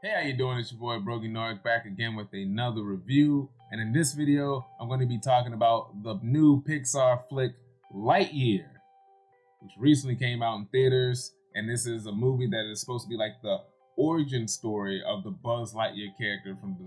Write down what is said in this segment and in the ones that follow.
Hey, how you doing? It's your boy BrogiNaric back again with another review. And in this video, I'm going to be talking about the new Pixar flick Lightyear, which recently came out in theaters. And this is a movie that is supposed to be like the origin story of the Buzz Lightyear character from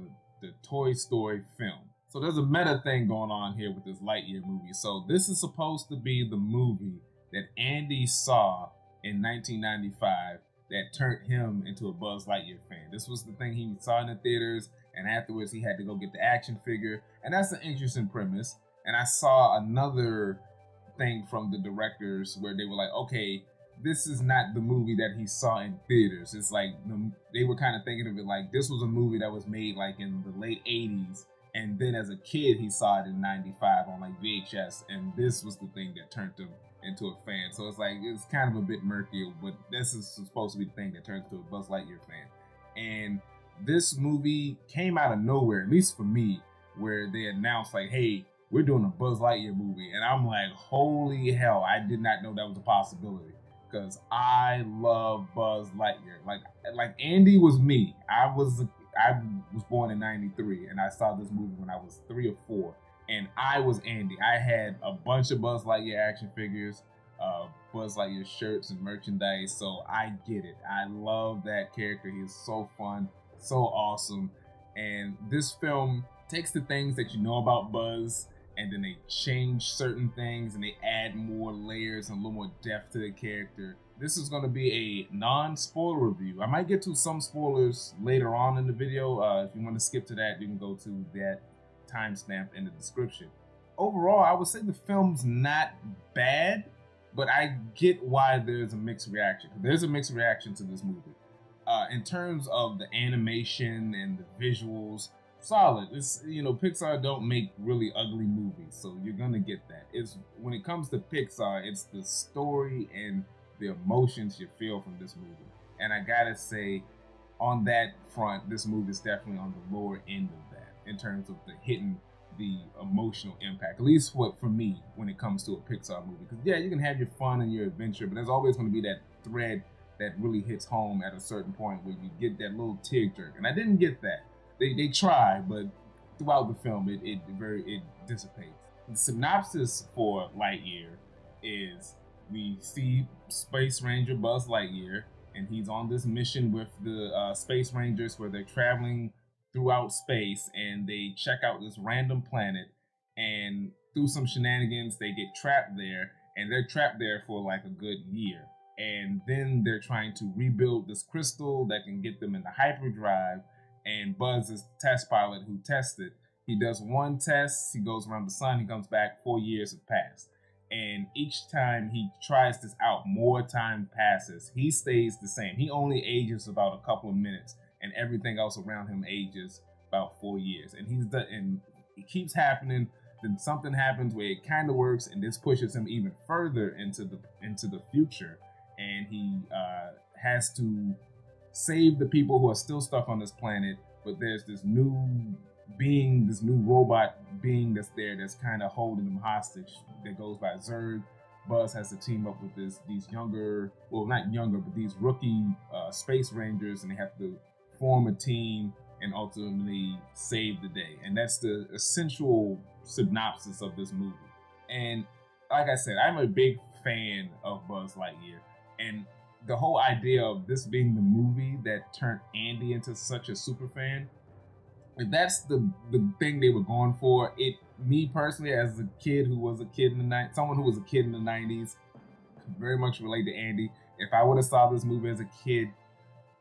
the Toy Story film. So there's a meta thing going on here with this Lightyear movie. So this is supposed to be the movie that Andy saw in 1995 that turned him into a Buzz Lightyear fan. This was the thing he saw in the theaters, and afterwards he had to go get the action figure. And that's an interesting premise. And I saw another thing from the directors where they were like, okay, this is not the movie that he saw in theaters. It's like they were kind of thinking of it like this was a movie that was made like in the late 80s. And then as a kid, he saw it in 95 on like VHS. And this was the thing that turned him into a fan. So it's like, it's kind of a bit murky, but this is supposed to be the thing that turns into a Buzz Lightyear fan. And this movie came out of nowhere, at least for me, where they announced like, hey, we're doing a Buzz Lightyear movie. And I'm like, holy hell, I did not know that was a possibility. Because I love Buzz Lightyear. Like Andy was me. I was born in '93, and I saw this movie when I was 3 or 4. And I was Andy. I had a bunch of Buzz Lightyear action figures, Buzz Lightyear shirts and merchandise, so I get it. I love that character. He's so fun, so awesome. And this film takes the things that you know about Buzz, and then they change certain things, and they add more layers and a little more depth to the character. This is going to be a non-spoiler review. I might get to some spoilers later on in the video. If you want to skip to that, you can go to that timestamp in the description. Overall, I would say the film's not bad, but I get why there's a mixed reaction. There's a mixed reaction to this movie. In terms of the animation and the visuals, solid. It's, Pixar don't make really ugly movies, so you're gonna get that. It's when it comes to Pixar, it's the story and the emotions you feel from this movie. And I gotta say, on that front, this movie is definitely on the lower end of that in terms of hitting the emotional impact, at least for me when it comes to a Pixar movie. Because yeah, you can have your fun and your adventure, but there's always going to be that thread that really hits home at a certain point where you get that little tear jerk. And I didn't get that. They try, but throughout the film, it dissipates. The synopsis for Lightyear is we see Space Ranger Buzz Lightyear, and he's on this mission with the Space Rangers where they're traveling throughout space, and they check out this random planet, and through some shenanigans they get trapped there, and they're trapped there for like a good year. And then they're trying to rebuild this crystal that can get them into hyperdrive, and Buzz is the test pilot who tests it. He does one test, he goes around the sun, he comes back, 4 years have passed. And each time he tries this out, more time passes. He stays the same. He only ages about a couple of minutes, and everything else around him ages about 4 years. And and it keeps happening. Then something happens where it kind of works, and this pushes him even further into the future. And he has to save the people who are still stuck on this planet. But there's this new being, this new robot being that's there that's kind of holding them hostage that goes by Zurg. Buzz has to team up with these younger, well, not younger, but these rookie space rangers, and they have to form a team and ultimately save the day. And that's the essential synopsis of this movie. And like I said, I'm a big fan of Buzz Lightyear, and the whole idea of this being the movie that turned Andy into such a super fan, if that's the thing they were going for, me personally, as a kid who was a kid in the 90s, someone who was a kid in the 90s, could very much relate to Andy. If I would have saw this movie as a kid,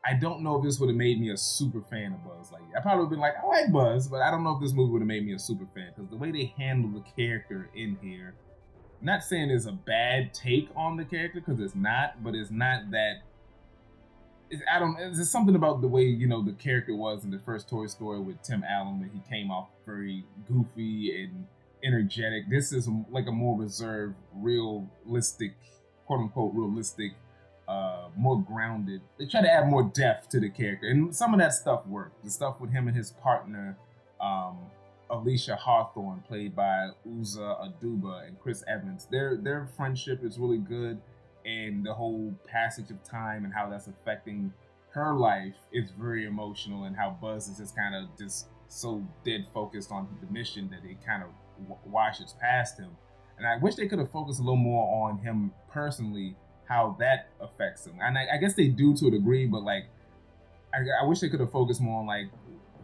I don't know if this would have made me a super fan of Buzz Lightyear. I probably would have been like, I like Buzz, but I don't know if this movie would have made me a super fan, because the way they handle the character in here, I'm not saying it's a bad take on the character, because it's not, but it's not that. There's something about the way, the character was in the first Toy Story with Tim Allen, where he came off very goofy and energetic. This is like a more reserved, realistic, quote unquote, realistic, more grounded. They try to add more depth to the character, and some of that stuff worked. The stuff with him and his partner, Alicia Hawthorne, played by Uza Aduba, and Chris Evans. Their friendship is really good, and the whole passage of time and how that's affecting her life is very emotional, and how Buzz is just kind of just so dead focused on the mission that it kind of washes past him. And I wish they could have focused a little more on him personally, how that affects him. And I guess they do to a degree, but like I wish they could have focused more on like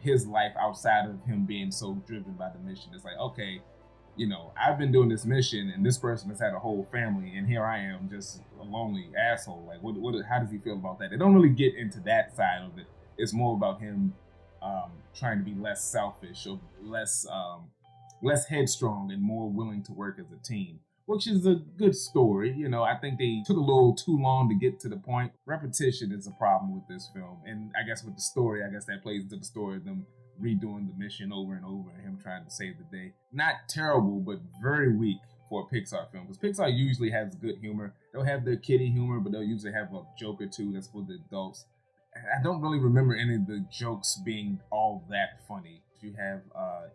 his life outside of him being so driven by the mission. It's like, okay, you know, I've been doing this mission, and this person has had a whole family, and here I am, just a lonely asshole. Like, how does he feel about that? They don't really get into that side of it. It's more about him trying to be less selfish, or less headstrong, and more willing to work as a team, which is a good story. You know, I think they took a little too long to get to the point. Repetition is a problem with this film, and I guess with the story, I guess that plays into the story of them redoing the mission over and over, and him trying to save the day. Not terrible, but very weak for a Pixar film, because Pixar usually has good humor. They'll have their kiddie humor, but they'll usually have a joke or two that's for the adults. I don't really remember any of the jokes being all that funny. You have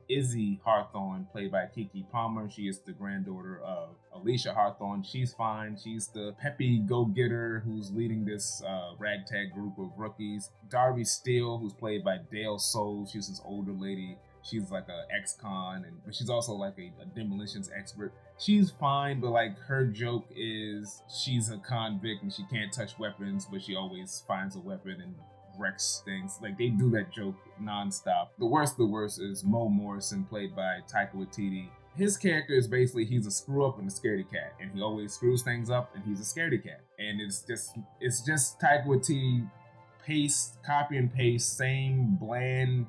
Izzy Hawthorne, played by Keke Palmer. She is the granddaughter of Alicia Hawthorne. She's fine. She's the peppy go-getter who's leading this ragtag group of rookies. Darby Steele, who's played by Dale Soul. She's this older lady. She's like a ex-con, but she's also like a demolitions expert. She's fine, but like her joke is she's a convict and she can't touch weapons, but she always finds a weapon and wrecks things. Like, they do that joke nonstop. The worst of the worst is Mo Morrison, played by Taika Waititi. His character is basically, he's a screw up and a scaredy cat, and he always screws things up, and he's a scaredy cat. And it's just Taika Waititi copy and paste, same bland,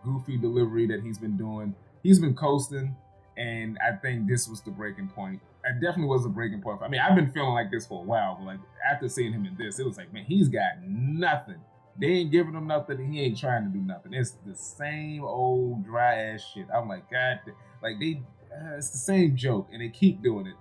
goofy delivery that he's been doing. He's been coasting, and I think this was the breaking point. It definitely was a breaking point. I mean, I've been feeling like this for a while, but like after seeing him in this, it was like, man, he's got nothing. They ain't giving him nothing. He ain't trying to do nothing. It's the same old dry ass shit. I'm like, God, like it's the same joke, and they keep doing it.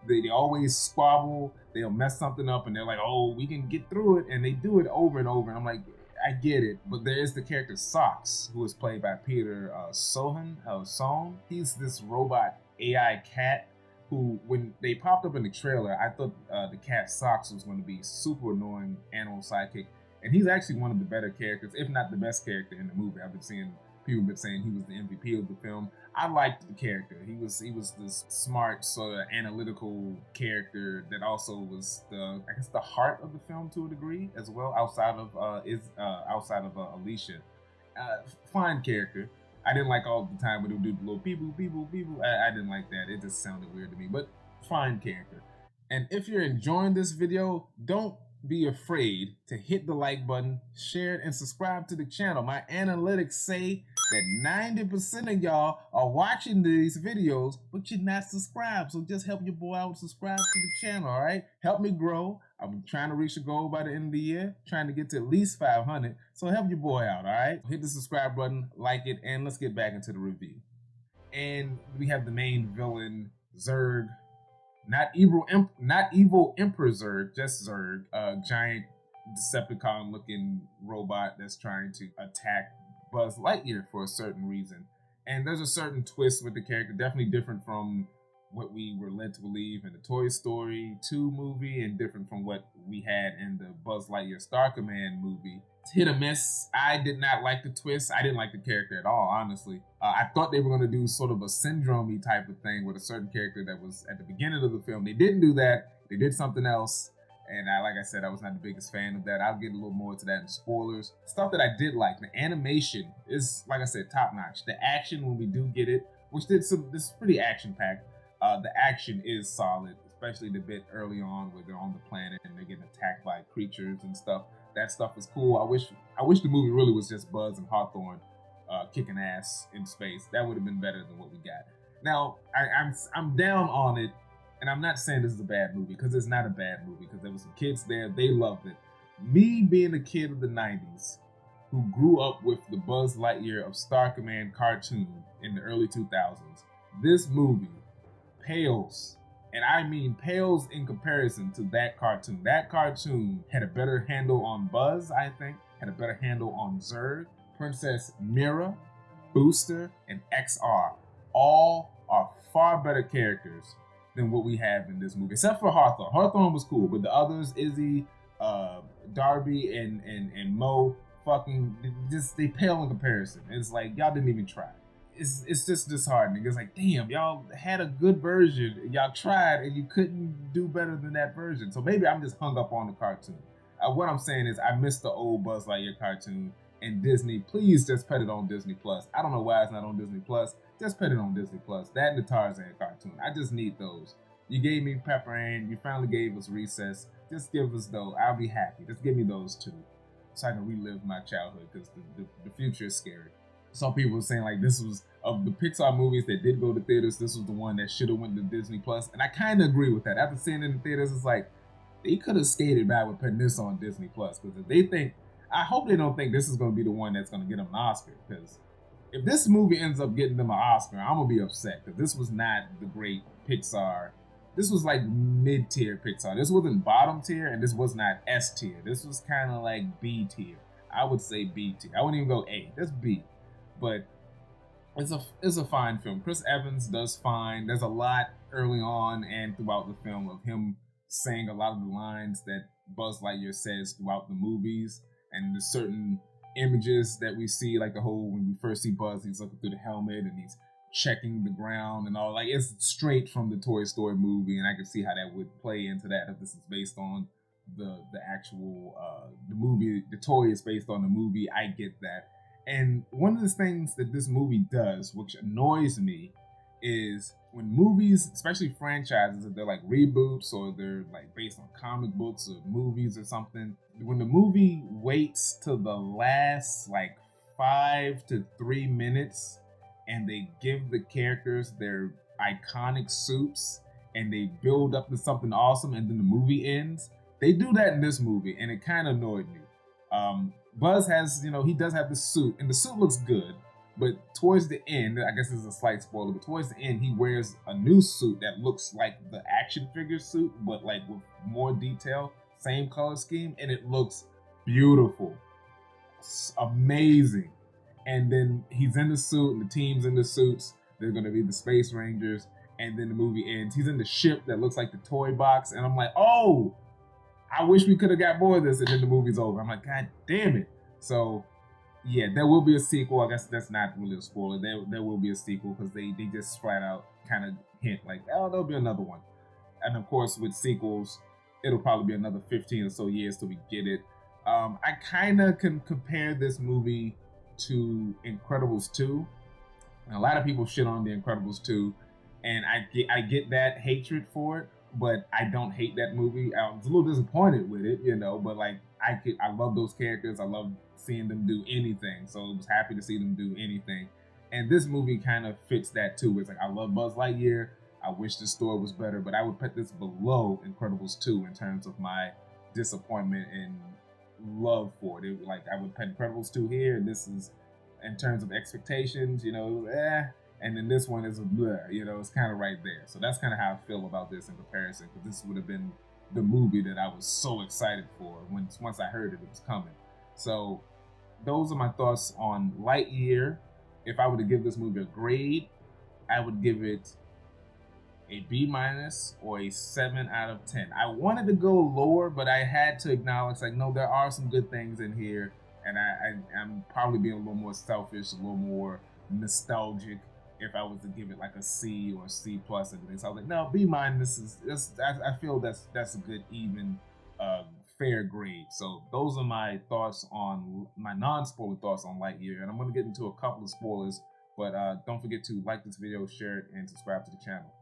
They always squabble. They'll mess something up, and they're like, oh, we can get through it, and they do it over and over. And I'm like, I get it, but there is the character Socks, who is played by Peter Song. He's this robot AI cat who, when they popped up in the trailer, I thought the cat Socks was going to be super annoying animal sidekick. And he's actually one of the better characters, if not the best character in the movie. I've been seeing people been saying he was the MVP of the film. I liked the character. He was this smart, sort of analytical character that also was the heart of the film to a degree as well, outside of Alicia. Fine character. I didn't like all the time when they would do the little beep-boop, beep-boop, beep-boop. I didn't like that. It just sounded weird to me, but fine character. And if you're enjoying this video, don't be afraid to hit the like button, share it, and subscribe to the channel. My analytics say that 90% of y'all are watching these videos, but you're not subscribed. So just help your boy out, subscribe to the channel, all right? Help me grow. I'm trying to reach a goal by the end of the year, trying to get to at least 500. So help your boy out, all right? Hit the subscribe button, like it, and let's get back into the review. And we have the main villain, Zurg. Not evil Emperor Zurg, just Zurg, a giant Decepticon-looking robot that's trying to attack Buzz Lightyear for a certain reason. And there's a certain twist with the character, definitely different from what we were led to believe in the Toy Story 2 movie, and different from what we had in the Buzz Lightyear Star Command movie. It's hit or miss. I did not like the twist. I didn't like the character at all, honestly. I thought they were going to do sort of a syndrome-y type of thing with a certain character that was at the beginning of the film. They didn't do that. They did something else. And like I said, I was not the biggest fan of that. I'll get a little more to that in spoilers. Stuff that I did like, the animation is, like I said, top-notch. The action, when we do get it, which this is pretty action-packed, the action is solid, especially the bit early on where they're on the planet and they're getting attacked by creatures and stuff. That stuff is cool. I wish the movie really was just Buzz and Hawthorne kicking ass in space. That would have been better than what we got. Now, I'm down on it, and I'm not saying this is a bad movie, because it's not a bad movie, because there were some kids there, they loved it. Me being a kid of the 90s who grew up with the Buzz Lightyear of Star Command cartoon in the early 2000s, this movie pales, and I mean pales in comparison to that cartoon. That cartoon had a better handle on Buzz, I think, had a better handle on Zurg, Princess Mira, Booster, and XR. All are far better characters than what we have in this movie, except for Hawthorne. Hawthorne was cool, but the others, Izzy, Darby and Mo fucking just they pale in comparison. It's like y'all didn't even try. It's just disheartening. It's like, damn, y'all had a good version, y'all tried, and you couldn't do better than that version. So maybe I'm just hung up on the cartoon. What I'm saying is, I miss the old Buzz Lightyear cartoon, and Disney, please just put it on Disney Plus. I don't know why it's not on Disney Plus. Just put it on Disney Plus. That and the Tarzan cartoon. I just need those. You gave me Pepper Ann. You finally gave us Recess. Just give us those. I'll be happy. Just give me those two, so I can relive my childhood, because the future is scary. Some people were saying like this was of the Pixar movies that did go to theaters, this was the one that should have went to Disney Plus, and I kind of agree with that. After seeing it in the theaters, it's like they could have skated by with putting this on Disney Plus, because if they think, I hope they don't think this is going to be the one that's going to get them an Oscar, because if this movie ends up getting them an Oscar, I'm gonna be upset, because this was not the great Pixar. This was like mid-tier Pixar. This wasn't bottom tier, and this was not S tier. This was kind of like B tier. I would say B tier. I wouldn't even go A. That's B. But it's a fine film. Chris Evans does fine. There's a lot early on and throughout the film of him saying a lot of the lines that Buzz Lightyear says throughout the movies, and the certain images that we see, like the whole, when we first see Buzz, he's looking through the helmet and he's checking the ground and all. Like, it's straight from the Toy Story movie, and I can see how that would play into that if this is based on the actual the movie. The toy is based on the movie. I get that. And one of the things that this movie does, which annoys me, is when movies, especially franchises, if they're like reboots or they're like based on comic books or movies or something, when the movie waits till the last like 5 to 3 minutes and they give the characters their iconic suits and they build up to something awesome, and then the movie ends, they do that in this movie, and it kind of annoyed me. Buzz has, he does have the suit, and the suit looks good, but towards the end, I guess this is a slight spoiler, but towards the end, he wears a new suit that looks like the action figure suit, but like with more detail, same color scheme, and it looks beautiful. It's amazing. And then he's in the suit, and the team's in the suits. They're going to be the Space Rangers, and then the movie ends. He's in the ship that looks like the toy box, and I'm like, oh, I wish we could have got more of this, and then the movie's over. I'm like, God damn it. So, yeah, there will be a sequel. I guess that's not really a spoiler. There will be a sequel, because they just flat out kind of hint like, oh, there'll be another one. And of course, with sequels, it'll probably be another 15 or so years till we get it. I kind of can compare this movie to Incredibles 2. And a lot of people shit on the Incredibles 2, and I get that hatred for it, but I don't hate that movie. I was a little disappointed with it, but like I love those characters. I love seeing them do anything, so I was happy to see them do anything. And this movie kind of fits that too. It's like, I love Buzz Lightyear. I wish the story was better, but I would put this below Incredibles 2 in terms of my disappointment and love for it. Like, I would put Incredibles 2 here, and this is, in terms of expectations, and then this one is a blur, it's kind of right there. So that's kind of how I feel about this in comparison, because this would have been the movie that I was so excited for once I heard it was coming. So those are my thoughts on Lightyear. If I were to give this movie a grade, I would give it a B- or a 7 out of 10. I wanted to go lower, but I had to acknowledge, like, no, there are some good things in here, and I'm probably being a little more selfish, a little more nostalgic if I was to give it like a C or a C plus and everything. So I was like, no, B- I feel that's a good, even, fair grade. So those are my thoughts on my non-spoiler thoughts on Lightyear, and I'm going to get into a couple of spoilers, but don't forget to like this video, share it, and subscribe to the channel.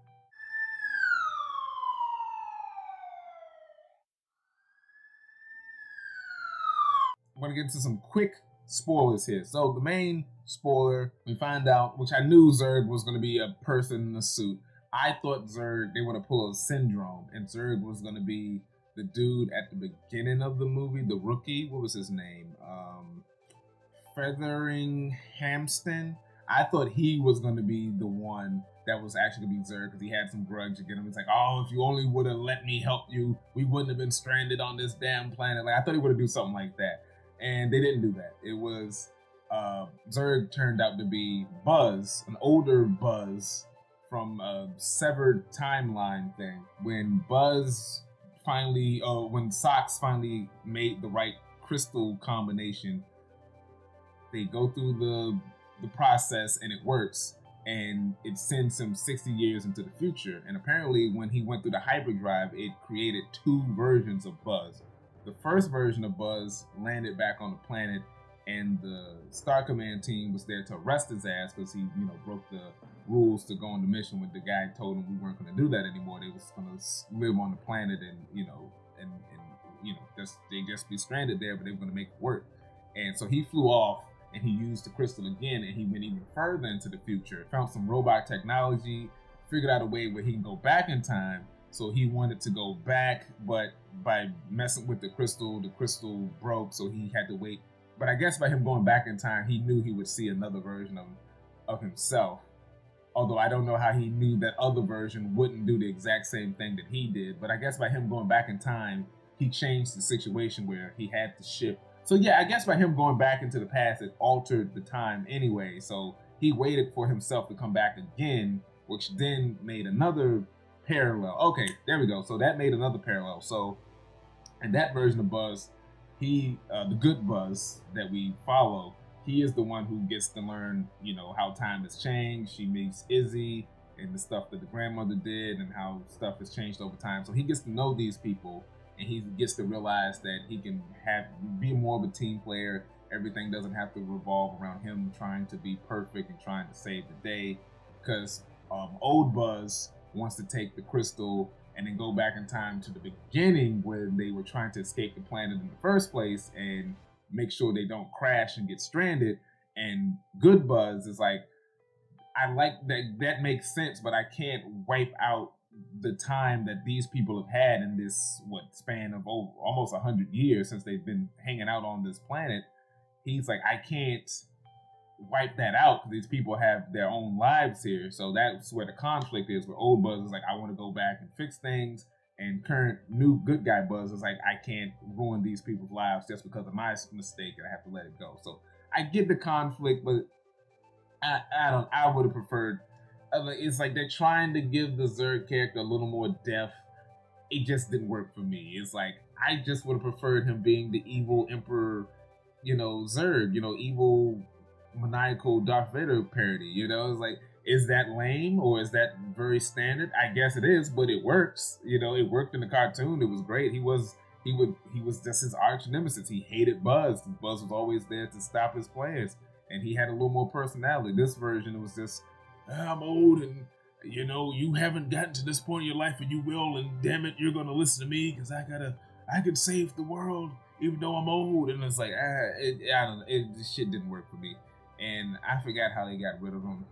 I'm going to get into some quick spoilers here. So the main spoiler, we find out, which I knew Zurg was going to be a person in a suit. I thought Zurg, they were going to pull a syndrome, and Zurg was going to be the dude at the beginning of the movie, the rookie. What was his name? Featheringhamston. I thought he was going to be the one that was actually going to be Zurg, because he had some grudge against him. It's like, oh, if you only would have let me help you, we wouldn't have been stranded on this damn planet. Like, I thought he would have do something like that. And they didn't do that. It was, Zurg turned out to be Buzz, an older Buzz from a severed timeline thing. When Buzz finally, when Socks finally made the right crystal combination, they go through the process and it works, and it sends him 60 years into the future. And apparently, when he went through the hyperdrive, it created two versions of Buzz. The first version of Buzz landed back on the planet, and the Star Command team was there to arrest his ass because he, broke the rules to go on the mission when the guy told him we weren't going to do that anymore. They was going to live on the planet and they just be stranded there, but they were going to make it work. And so he flew off and he used the crystal again, and he went even further into the future, found some robot technology, figured out a way where he can go back in time. So he wanted to go back, but by messing with the crystal broke, so he had to wait. But I guess by him going back in time, he knew he would see another version of himself. Although I don't know how he knew that other version wouldn't do the exact same thing that he did. But I guess by him going back in time, he changed the situation where he had to ship. So yeah, I guess by him going back into the past, it altered the time anyway. So he waited for himself to come back again, which then made another parallel. Okay, there we go. So that made another parallel. So in that version of Buzz, he, the good Buzz that we follow, he is the one who gets to learn, how time has changed. She meets Izzy and the stuff that the grandmother did and how stuff has changed over time. So he gets to know these people, and he gets to realize that he can be more of a team player. Everything doesn't have to revolve around him trying to be perfect and trying to save the day, because old Buzz wants to take the crystal and then go back in time to the beginning where they were trying to escape the planet in the first place and make sure they don't crash and get stranded. And good Buzz is like, I like that makes sense, but I can't wipe out the time that these people have had in this span of almost 100 years since they've been hanging out on this planet. He's like, I can't wipe that out because these people have their own lives here. So that's where the conflict is, where old Buzz is like, I want to go back and fix things, and current new good guy Buzz is like, I can't ruin these people's lives just because of my mistake and I have to let it go. So I get the conflict, but I would have preferred, it's like they're trying to give the Zurg character a little more depth. It just didn't work for me. It's like, I just would have preferred him being the evil Emperor, Zurg, evil maniacal Darth Vader parody. It's like, is that lame or is that very standard? I guess it is, but it works. It worked in the cartoon. It was great. He was just his arch nemesis. He hated Buzz. Buzz was always there to stop his plans, and he had a little more personality. This version, it was just, I'm old and you haven't gotten to this point in your life, and you will, and damn it, you're gonna listen to me because I could save the world even though I'm old. And it's like, I don't know, this shit didn't work for me. And I forgot how they got rid of him.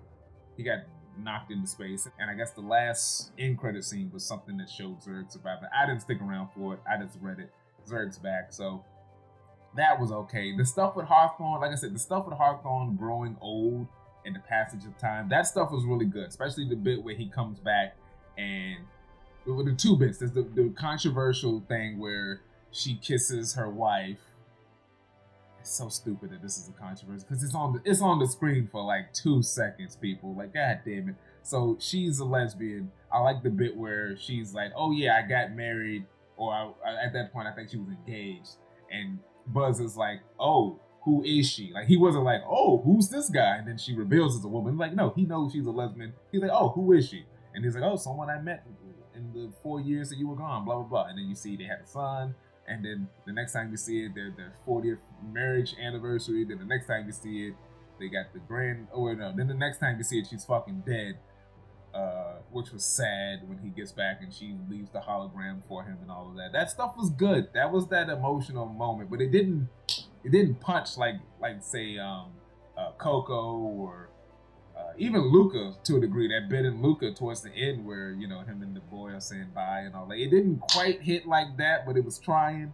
He got knocked into space, and I guess the last end credit scene was something that showed Zurg surviving. I didn't stick around for it. I just read it. Zurg's back, so that was okay. The stuff with Hawthorne, like I said, the stuff with Hawthorne growing old and the passage of time, that stuff was really good, especially the bit where he comes back, and with the two bits. There's the controversial thing where she kisses her wife. It's so stupid that this is a controversy because it's on the screen for like 2 seconds, people. Like, god damn it. So she's a lesbian. I like the bit where she's like, oh yeah, I got married, or at that point I think she was engaged, and Buzz is like, oh, who is she? Like, he wasn't like, oh, who's this guy? And then she reveals as a woman. Like, no, he knows she's a lesbian. He's like, oh, who is she? And he's like, oh, someone I met in the 4 years that you were gone, blah, blah, blah. And then you see they had a son. And then the next time you see it, their 40th marriage anniversary. Then the next time you see it, they got the then the next time you see it, she's fucking dead. Which was sad when he gets back and she leaves the hologram for him and all of that. That stuff was good. That was that emotional moment, but it didn't punch like say Coco or even Luca to a degree. That bit in Luca towards the end where him and the boy are saying bye and all that. It didn't quite hit like that, but it was trying.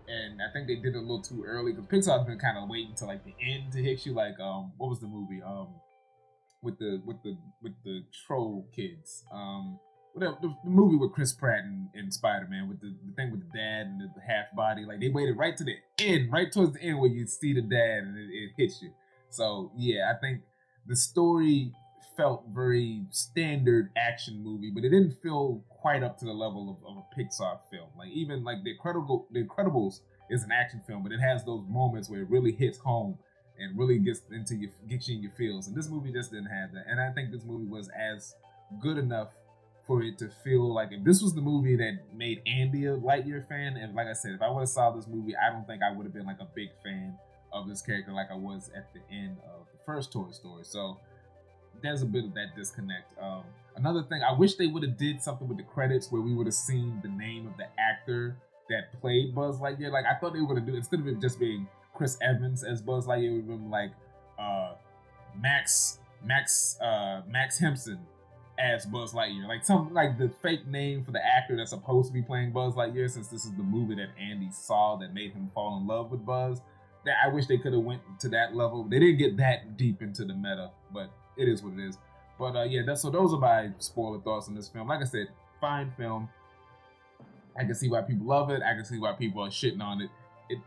And I think they did it a little too early because Pixar's been kind of waiting till like the end to hit you. Like what was the movie with the troll kids? Whatever, the movie with Chris Pratt and Spider-Man with the thing with the dad and the half body. Like, they waited right to the end, right towards the end where you see the dad and it hits you. So yeah, I think the story felt very standard action movie, but it didn't feel quite up to the level of a Pixar film. Like even like The Incredibles is an action film, but it has those moments where it really hits home and really gets you in your feels. And this movie just didn't have that. And I think this movie was as good enough for it to feel like if this was the movie that made Andy a Lightyear fan, and like I said, if I would have saw this movie, I don't think I would have been like a big fan of this character like I was at the end of the first Toy Story. So there's a bit of that disconnect. Another thing, I wish they would have did something with the credits where we would have seen the name of the actor that played Buzz Lightyear. Like I thought they were gonna do, instead of it just being Chris Evans as Buzz Lightyear, it would have been like Max Hempson as Buzz Lightyear, like something like the fake name for the actor that's supposed to be playing Buzz Lightyear, since this is the movie that Andy saw that made him fall in love with Buzz. That I wish they could have went to that level. They didn't get that deep into the meta, but it is what it is. But yeah, so those are my spoiler thoughts on this film. Like I said, fine film. I can see why people love it. I can see why people are shitting on it.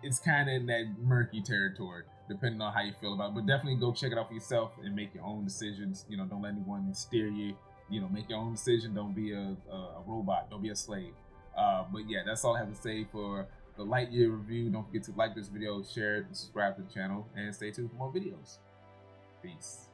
It's kind of in that murky territory, depending on how you feel about it. But definitely go check it out for yourself and make your own decisions. You know, don't let anyone steer you. You know, make your own decision. Don't be a robot. Don't be a slave. But yeah, that's all I have to say for the Lightyear review. Don't forget to like this video, share it, and subscribe to the channel, and stay tuned for more videos. Peace.